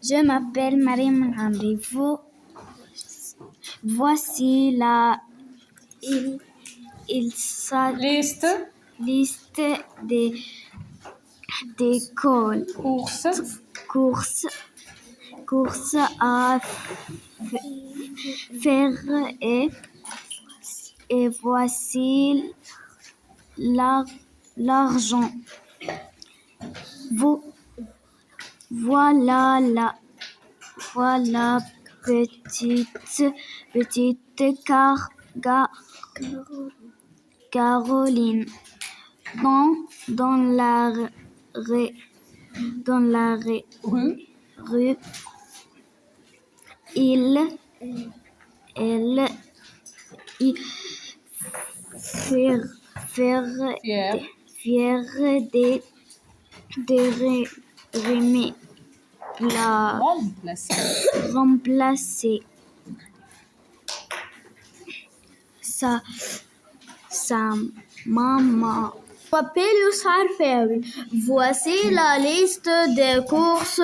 Je m'appelle Mariam Hamri. Voici la liste des courses à faire et voici l'argent. Voilà petite Caroline. Dans la rue, elle fière de Rémi la remplacer sa maman. Je m'appelle Youssar Ferry. Voici la liste des courses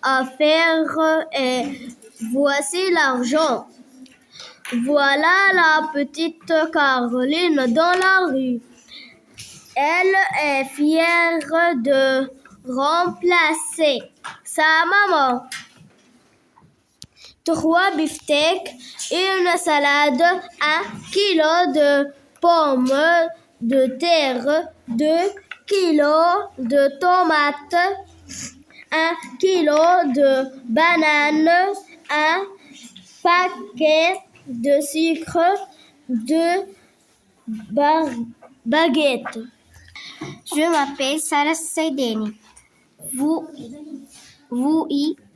à faire et voici l'argent. Voilà la petite Caroline dans la rue. Elle est fière de remplacer sa maman. 3 beefsteaks, une salade, 1 kilo de pommes de terre, 2 kilos de tomates, 1 kilo de bananes, 1 paquet de sucre, 2 baguettes. Je m'appelle Sarah Saideni. Voici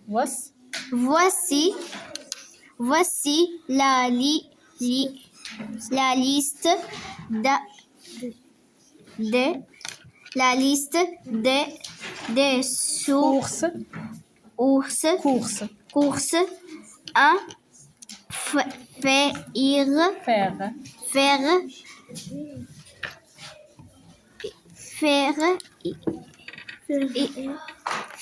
la liste des courses à faire et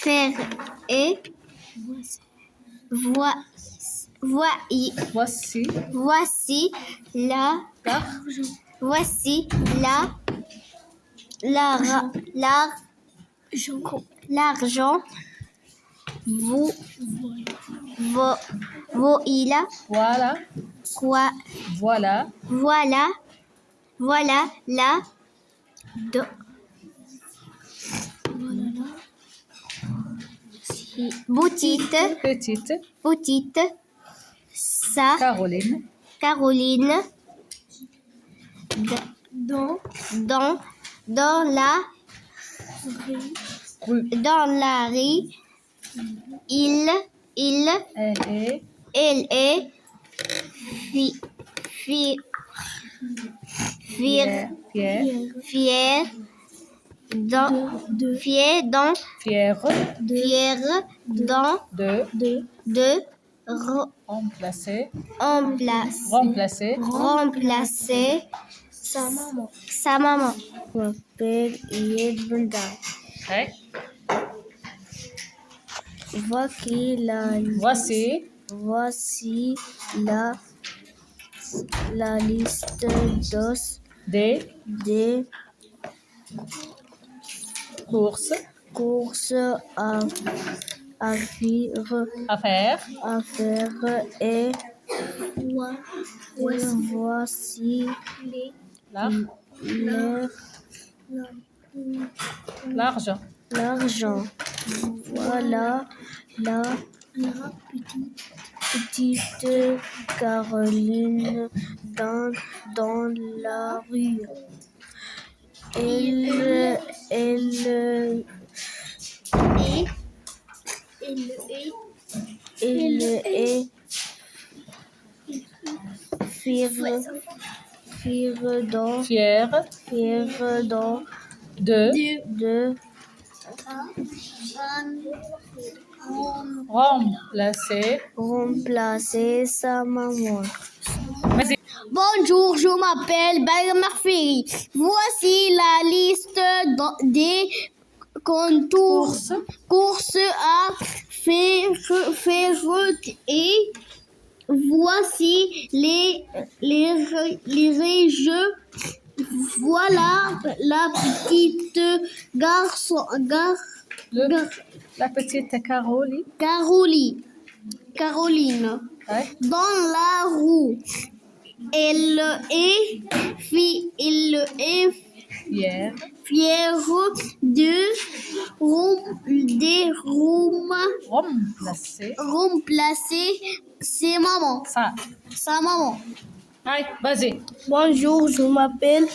voici l'argent. Voilà la petite Caroline dans la rue. Elle est fière de remplacer sa maman. Je m'appelle Iyed Bunda. Voici la liste des courses à faire et voici l'argent. Voilà la petite Caroline dans la rue. Elle est fière de remplacer sa maman. Bonjour, je m'appelle Bayram Marferi. Voici la liste des courses à faire et voici les régions. Voilà la petite La petite Caroline. Ouais. Dans la roue. Elle est Hier. fière Remplacer. remplacer ses mamans. Ça. Sa maman. Allez, vas-y. Bonjour, je m'appelle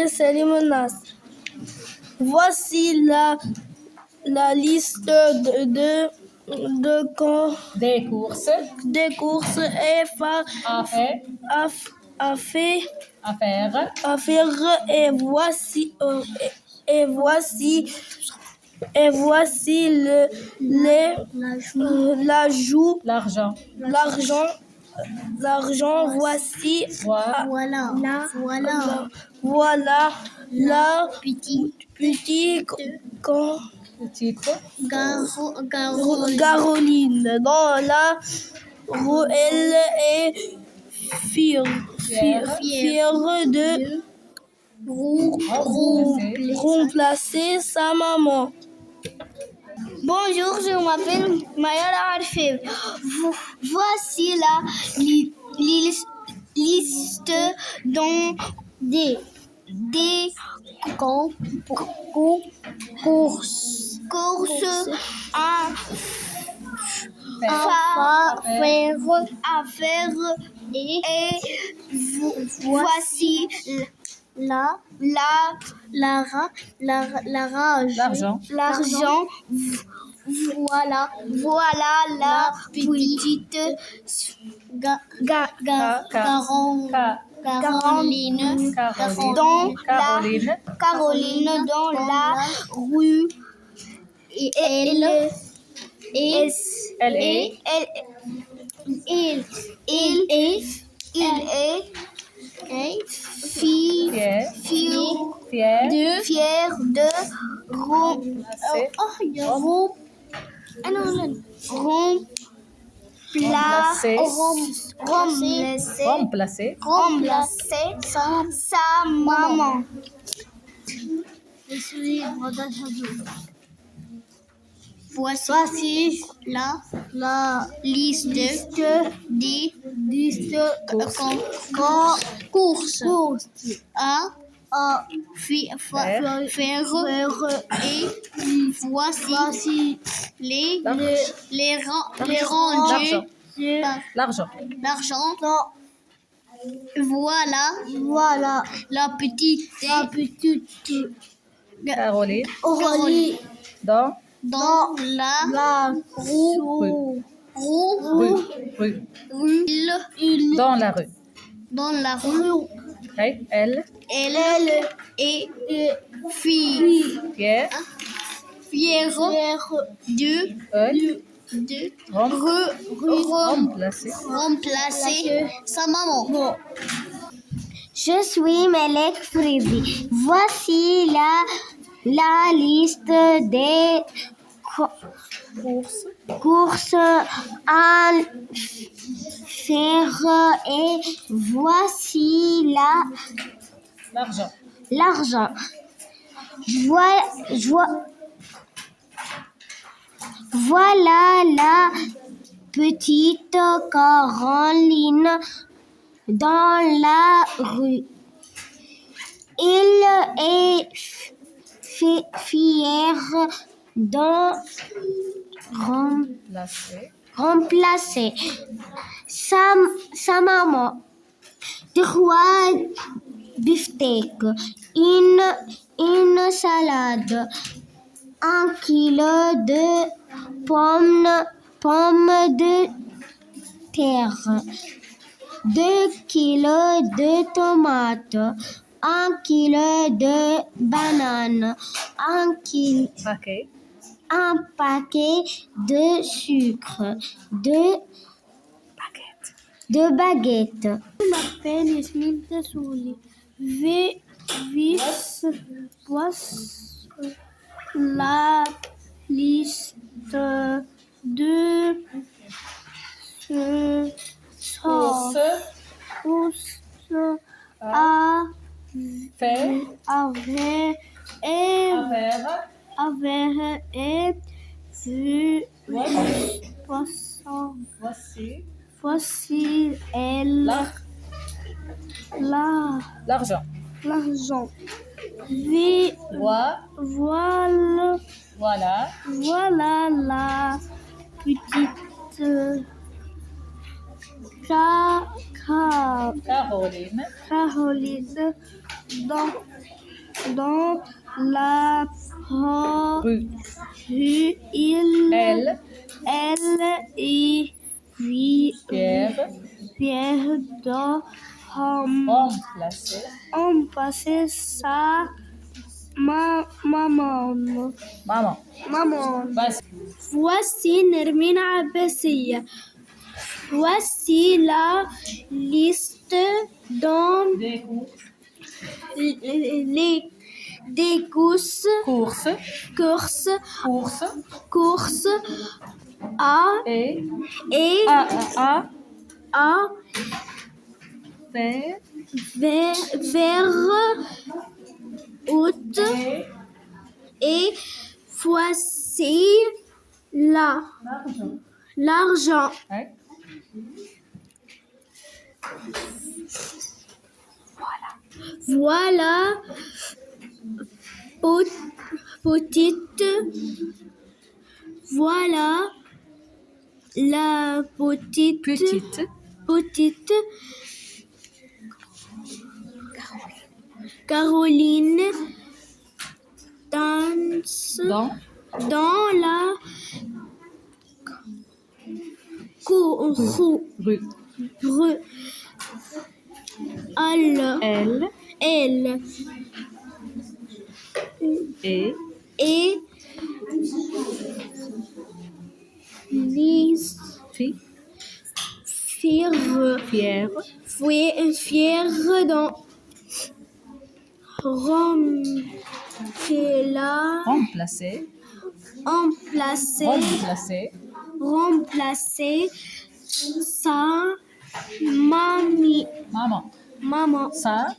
Salim Nas. Voici la liste Des courses. des courses et Affaires. et voici l'ajout L'argent. l'argent voici Voilà la petite petite Petite. Caroline dans la rue. Elle est fière de remplacer sa maman. Bonjour, je m'appelle Mayala Arfev. Voici la liste dans des courses à faire et voici l'argent. Voilà la petite Caroline dans la rue. Et elle est fière de Remplacer. sa maman. Voici la liste des courses à faire et voici les rangées L'argent. l'argent. Voilà la petite Caroline. Caroline Dans la rue. Dans la rue. Okay. Elle est fière de remplacer sa maman. Je suis Melek Fridi. Voici la liste des courses à faire et voici l'argent. Voilà la petite Caroline dans la rue. Il est fier de remplacer sa maman. 3 beefsteaks, une salade, 1 kilo de pommes de terre, 2 kilos de tomates, 1 kilo de bananes, un paquet de sucre, 2 baguettes. Je m'appelle Yasmine Tassouli. Voici la liste de Course. Course. À. À. Faire. Avec. Et. Avère. Avec. Et. Vu. Voici. Poisson. Voici. Voici. Elle. L'argent. L'argent. Voilà. Voilà. Voilà. Voilà la petite Caroline. Caroline dans la Rue. rue. Elle. Et puis Pierre. doit Remplacer. remplacer sa maman. Maman. Vas-y. Voici Nermina Abbassia. Voici la liste dans des courses Course. à Et. et À. à Vers. vers août. Et voici l'argent. Ouais. Voilà petite. Voilà la petite Caroline danse dans la rue. Elle Et. fière dans remplacer sa maman. Sa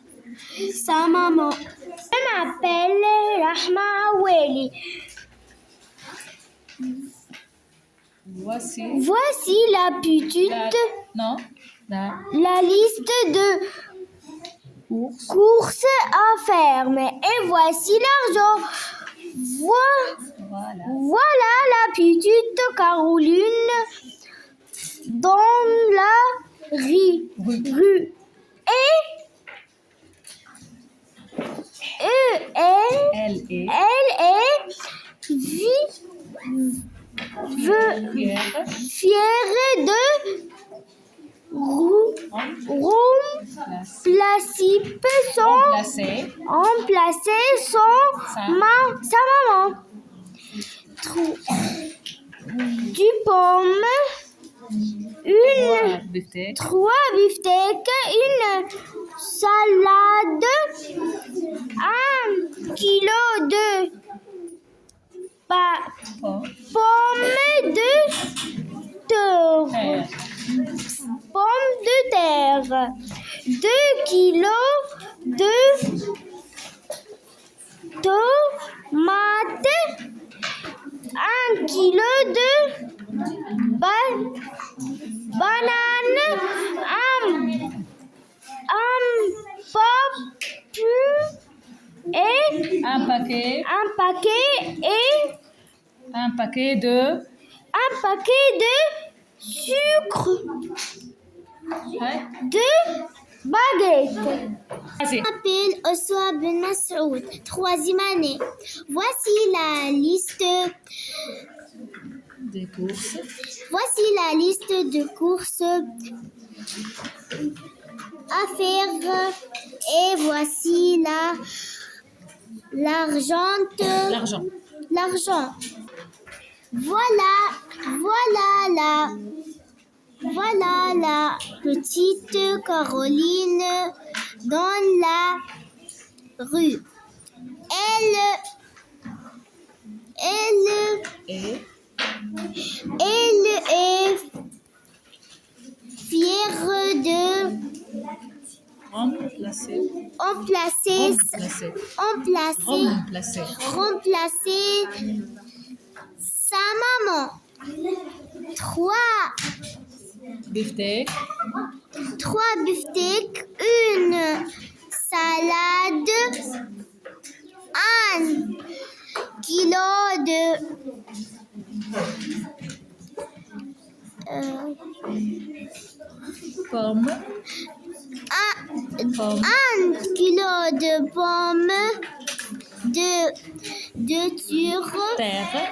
maman. Je m'appelle Rahma Aweli. Voici la petite. La liste de courses à faire. Et voici l'argent. Voilà la petite Caroline dans la rue. Elle est fière de remplacer sa maman. Du pomme, trois beefsteaks, une salade, 1 kilo de pommes de terre, 2 kilos de tomates, 1 kilo de bananes, un paquet de sucre, de baguettes. Je m'appelle Oswa Ben Massoud, 3e année. Voici la liste Des courses. Voici la liste de courses à faire et voici l'argent. Voilà la petite Caroline dans la rue. Elle est remplacer, sa maman. 3 Beefsteak. 3 beefsteaks, une salade, 1 kilo de Pomme. 1 kilo de pommes, de Terre.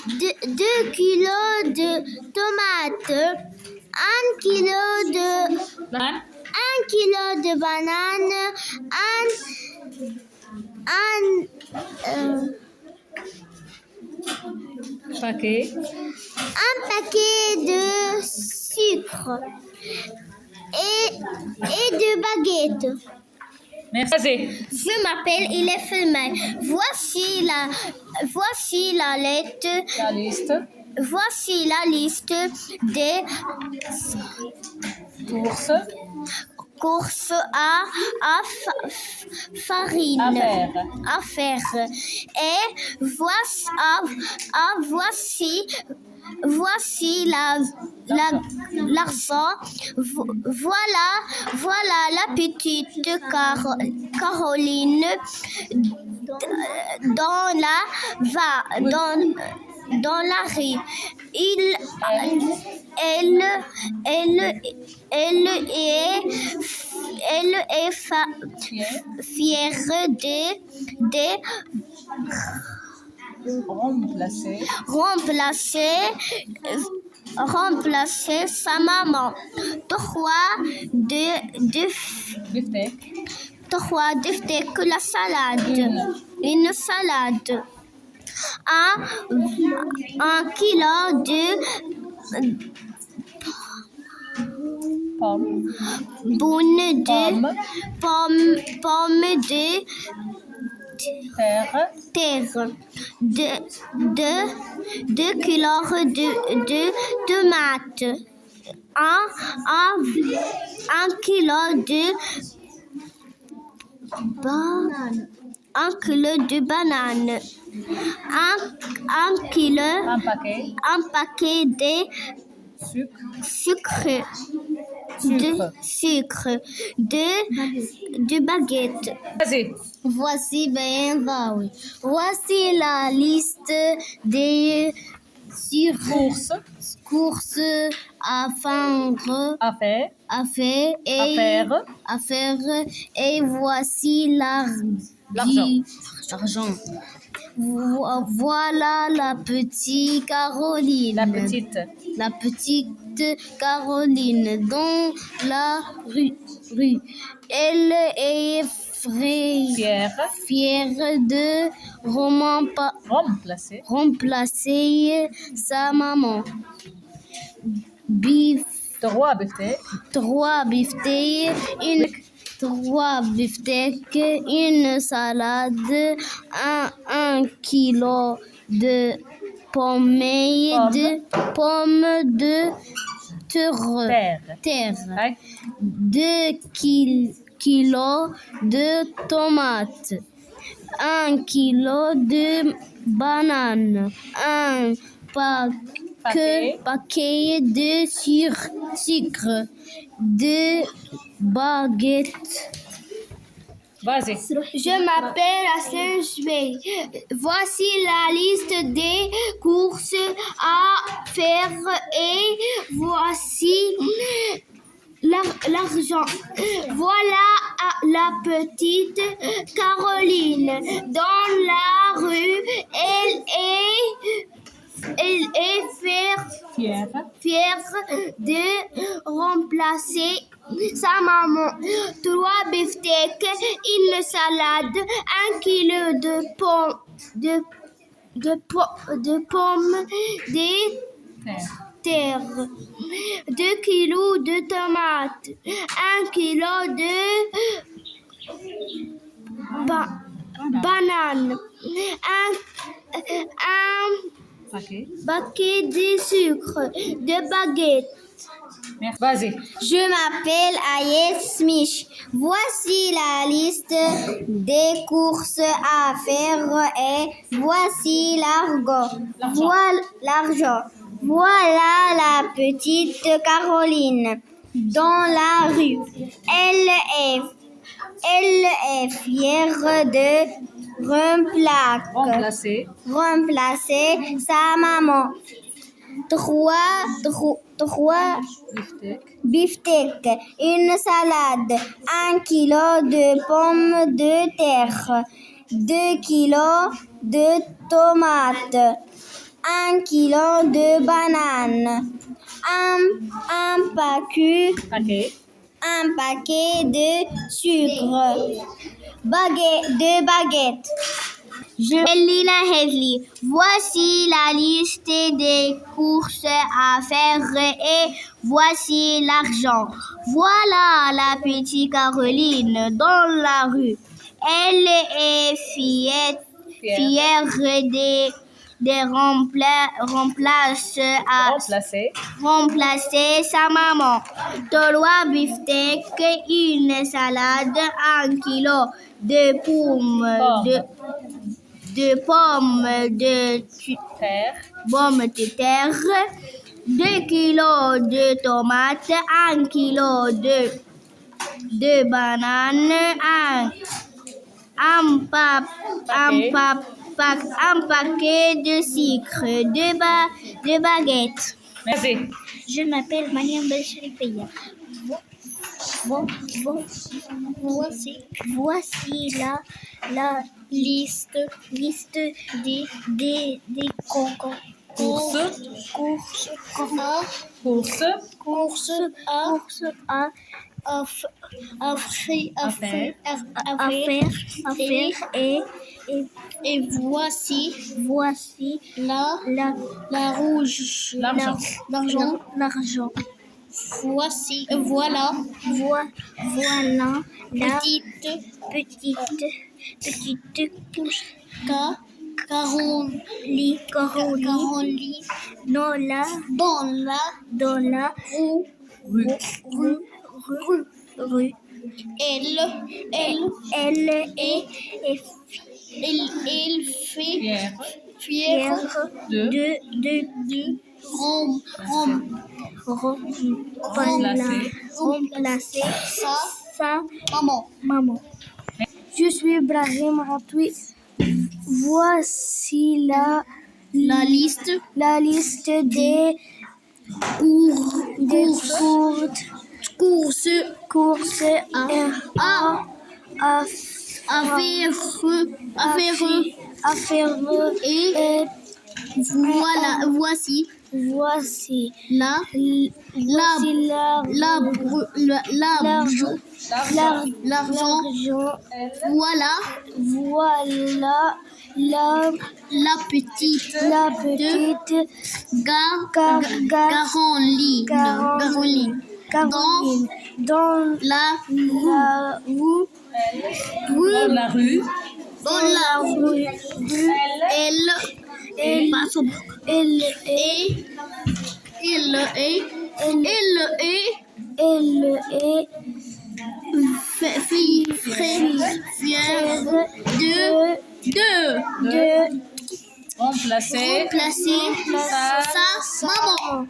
2 kilos de tomates, 1 kilo de Banane. 1 kilo de bananes, Paquet. un paquet de sucre et de baguettes. Merci. Je m'appelle Ilefemai. Voici la lettre. La liste. Voici la liste des courses à farine. À faire. Et voici l'argent. Voilà la petite Caroline dans la rue. Elle est fière de remplacer sa maman. 3 beefsteaks, la salade. Une salade. 1 kilo de pommes de terre. 2 kilos de tomates. 1 kilo de bananes. 1 kilo. Un paquet de sucre. De baguettes. Voici la liste des courses à faire et voici l'argent. Voilà la petite Caroline. La petite Caroline dans la rue. Elle est fière de remplacer sa maman. 3 beefsteaks, une salade, 1 kilo de pommes de terre, 2 kilos de tomates, 1 kilo de bananes, 1 paquet de sucre, 2 baguettes. Vas-y. Je m'appelle Aslan Jbey. Voici la liste des courses à faire et voici l'argent. Voilà la petite Caroline dans la rue. Elle est fière de remplacer sa maman. 3 beefsteaks, une salade, 1 kilo de pommes de terre, 2 kilos de tomates, 1 kilo de bananes, paquet de sucre, de baguettes. Merci. Vas-y. Je m'appelle Ayet Smith. Voici la liste des courses à faire et voici l'argent. Voilà la petite Caroline dans la rue. Elle est fière de remplacer sa maman. Trois beefsteak, une salade, 1 kilo de pommes de terre, 2 kilos de tomates, 1 kilo de bananes, un paquet de sucre, de baguettes. Je m'appelle Lina Hesley. Voici la liste des courses à faire et voici l'argent. Voilà la petite Caroline dans la rue. Elle est fière de remplacer sa maman. 3 beefsteaks, une salade, 1 kilo de pommes de terre, 2 kilos de tomates, 1 kilo de bananes, un paquet de sucre, de baguettes. Merci. Je m'appelle Mariam Belcheripeya. Voici la liste des courses à faire et voici l'argent. Voilà la petite Caroline dans la rue. Elle est fière de remplacer sa maman. Je suis Brahim Ratoui. Voici la liste des courses à faire et voici l'argent. Voilà la petite Caroline dans la rue. Elle est fière de remplacer sa maman.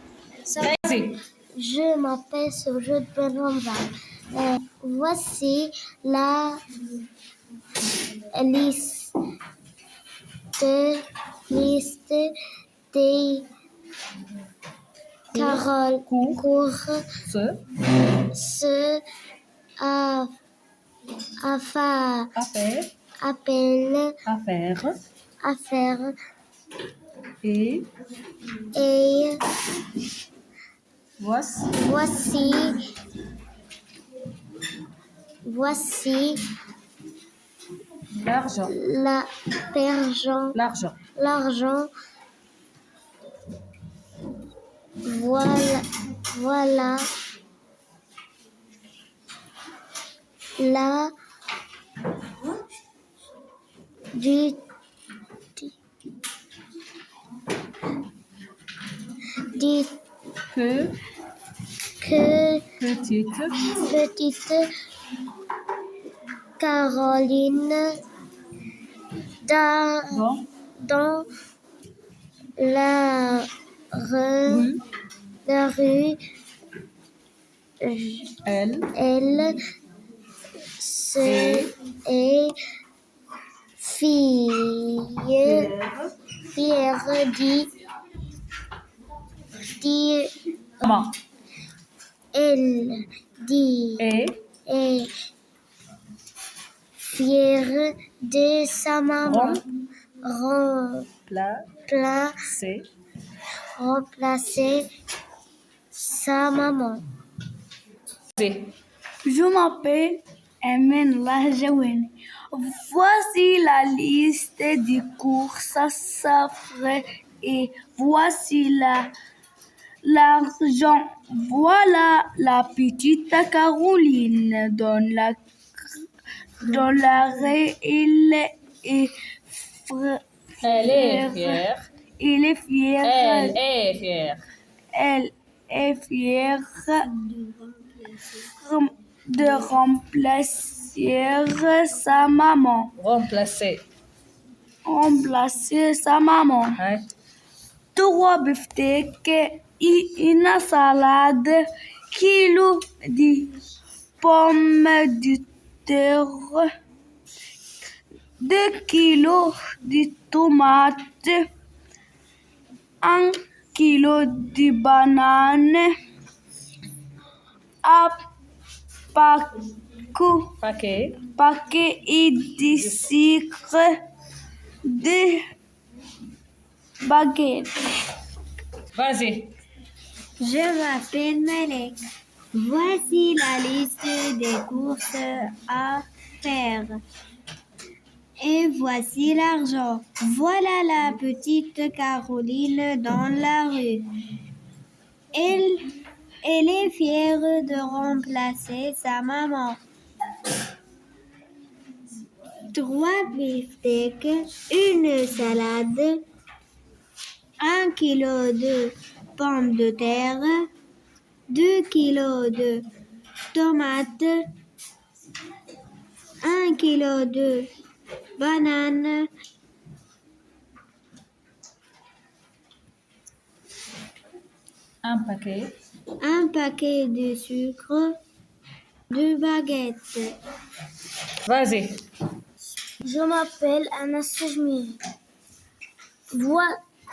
Vas-y. Je m'appelle Sourjot Ben Ramzan. Voici la liste des courses à faire Et voici l'argent. Voilà la dit Que. que Petite. petite Caroline dans, Bon. dans la rue, Elle. elle se est fière dit Maman. elle dit Et. est fière de sa maman. Placer. Remplacer sa maman. Vas-y. Je m'appelle Emen Lajaouen. Voici la liste des courses à faire et voici l'argent. Voilà la petite Caroline dans la rue. Elle est fière. Il est fier. Elle est fière. Elle est fière de remplacer sa maman. Remplacer. Remplacer sa maman. Ouais. 3 beefsteaks, une salade, kilo de pommes de terre, 2 kilos de tomates, 1 kilo de bananes, un Paquet. paquet de sucre, 2 baguettes. Vas-y. Je m'appelle Malek. Voici la liste des courses à faire. Et voici l'argent. Voilà la petite Caroline dans la rue. Elle est fière de remplacer sa maman. 3 beefsteaks, une salade, 1 kilo de pommes de terre, 2 kilos de tomates, 1 kilo de bananes, Un paquet. un paquet de sucre, 2 baguettes. Vas-y. Je m'appelle Anastasia.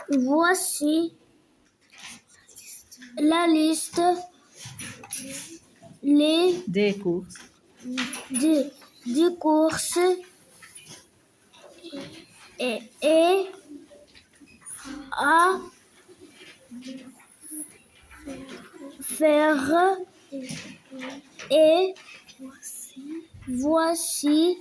Voici la liste Des courses. des courses et à faire. Et voici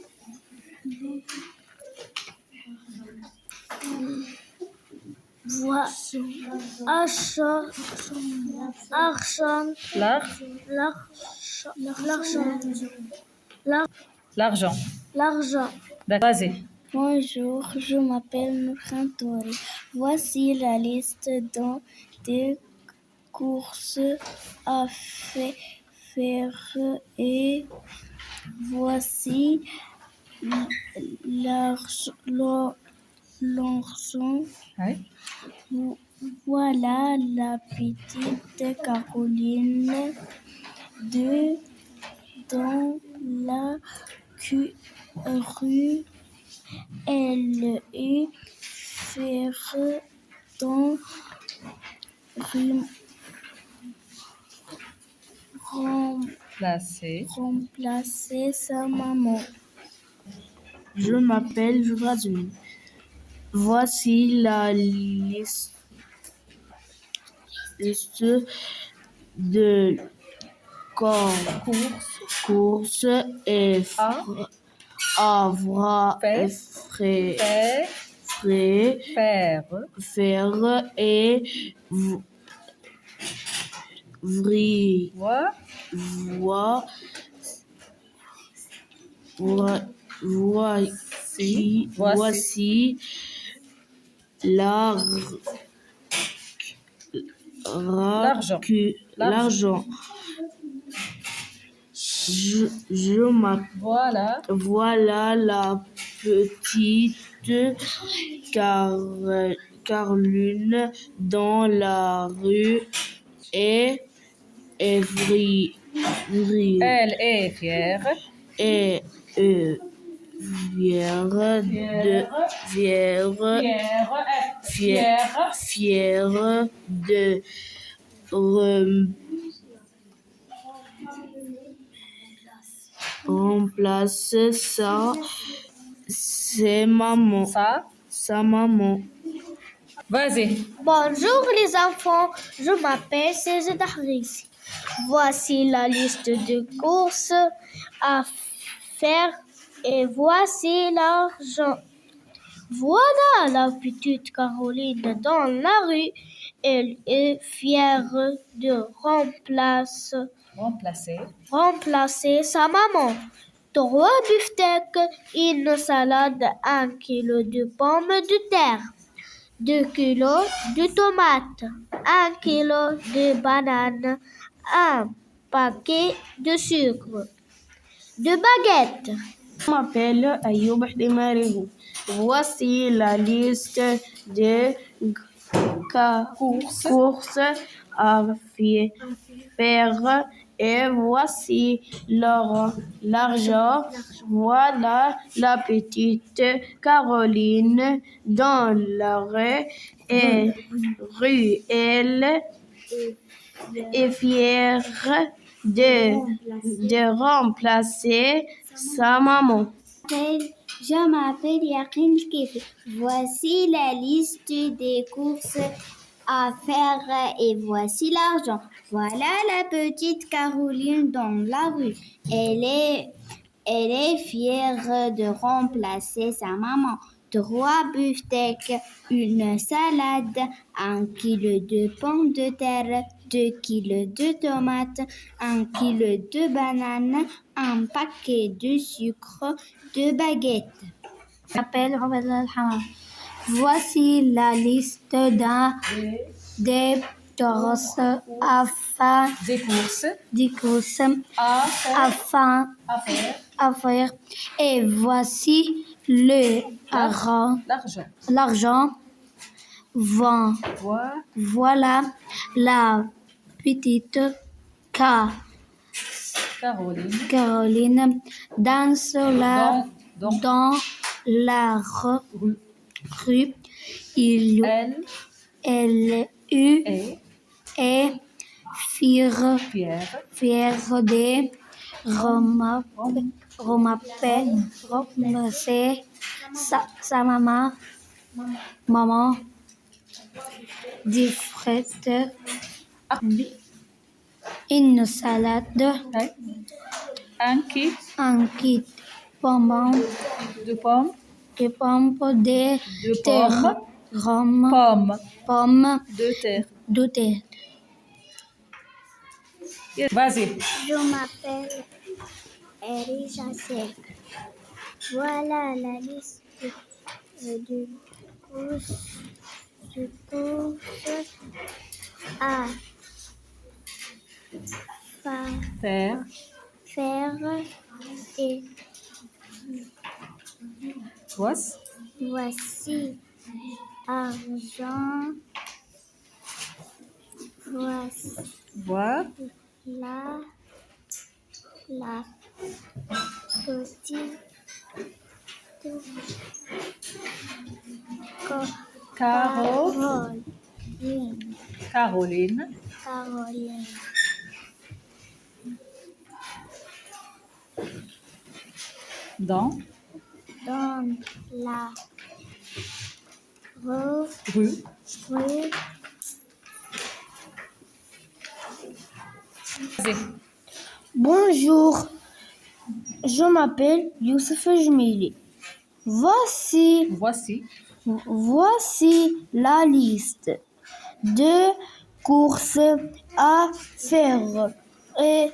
L'argent. l'argent. D'accord. Vas-y. Bonjour, je m'appelle Nurhantori. Voici la liste des courses à faire et voici l'argent. Ouais. Voilà la petite Caroline dans la rue. Elle est fière de remplacer sa maman. Je m'appelle Jurazuin. Voici la liste de courses et avoir faire et voici L'argent. Je m'appelle. Voilà la petite Caroline dans la rue et fière. Elle est fière. Et fière de remplacer sa maman. Vas-y. Bonjour les enfants, je m'appelle César Dahris. Voici la liste de courses à faire et voici l'argent. Voilà la petite Caroline dans la rue. Elle est fière de remplacer sa maman. 3 beefsteaks, une salade, 1 kilo de pommes de terre, 2 kilos de tomates, 1 kilo de bananes, 1 paquet de sucre, 2 baguettes. Je m'appelle Ayoub Hdimarihou. Voici la liste des courses à faire et voici l'argent. Voilà la petite Caroline dans la rue et elle est fière de remplacer sa maman. Je m'appelle Yakin Kifi. Voici la liste des courses à faire et voici l'argent. Voilà la petite Caroline dans la rue. Elle est fière de remplacer sa maman. 3 beefsteaks, une salade, 1 kilo de pommes de terre, 2 kilos de tomates, 1 kilo de bananes, 1 paquet de sucre, 2 baguettes. Je m'appelle Robert Al-Hamam. Voici la liste des courses à faire. Et voici l'argent. Voilà la petite Caroline danse dans la rue. Elle est fière de remplacer sa maman des frites, une salade, Un kit de pommes de pommes. de terre, pommes de terre. Vas-y. Je m'appelle Erija Sek. Voilà la liste de courses à Faire. faire et voici argent. Voici Boire. la petite Caroline. Dans la rue. Vas-y. Bonjour, je m'appelle Youssef Jmili. Voici la liste de courses à faire et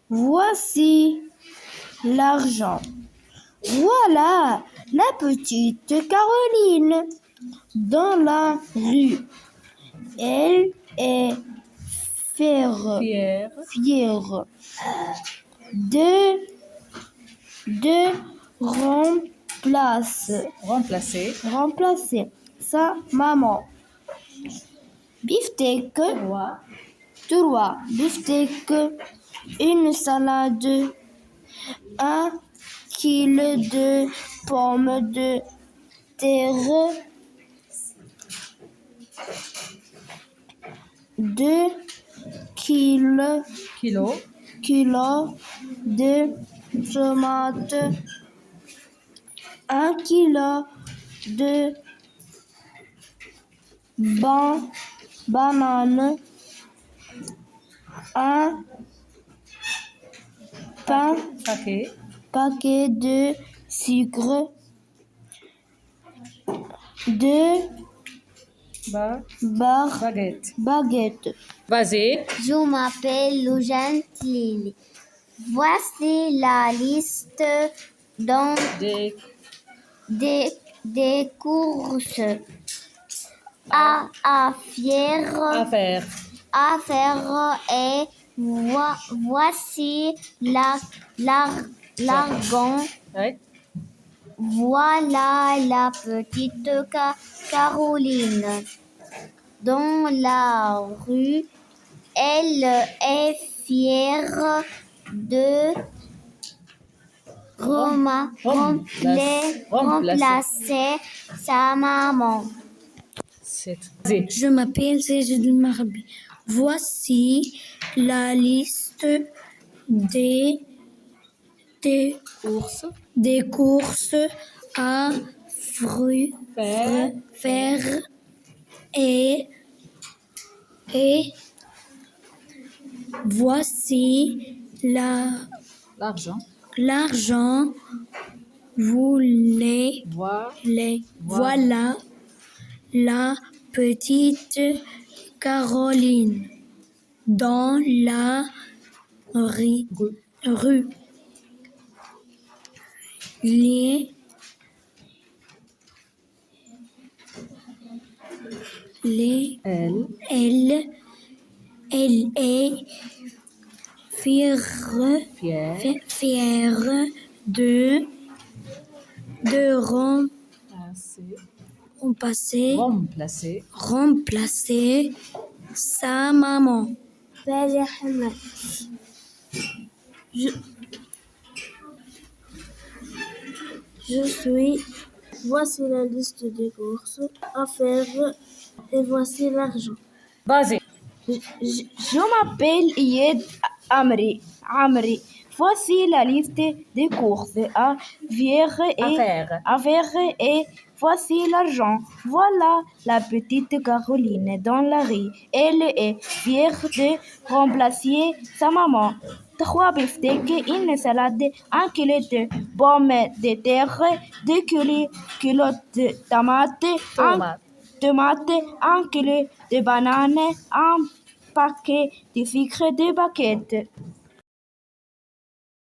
voici l'argent. Voilà la petite Caroline dans la rue. Elle et faire Fier. fier. De Remplacer. remplacer sa maman. Beefsteak, 3. 3. Beefsteak, une salade, 1 kilo de pommes de terre, 2 kilos Kilo. de tomates, 1 kilo de bananes, 1 paquet de sucre, 2 baguettes. Vas-y. Je m'appelle Lujane Lili. Voici la liste des courses à faire et voici l'argent. Ouais. Voilà la petite Caroline. Dans la rue, elle est fière de remplacer sa maman. Vas-y. Je m'appelle Zéjid Marbi. Voici la liste des courses à faire et voici l'argent. Voilà la petite Caroline dans la rue. Elle est fière de remplacer sa maman. Voici la liste des courses à faire et voici l'argent. Vas-y. Je m'appelle Yed Amri. Voici la liste des courses à faire et voici l'argent. Voilà la petite Caroline dans la rue. Elle est fière de remplacer sa maman. 3 beefsteaks, une salade, 1 kilo de pommes de terre, 2 kilos de tomates, 1 kilo de bananes, 1 paquet de sucre, 2 baguettes.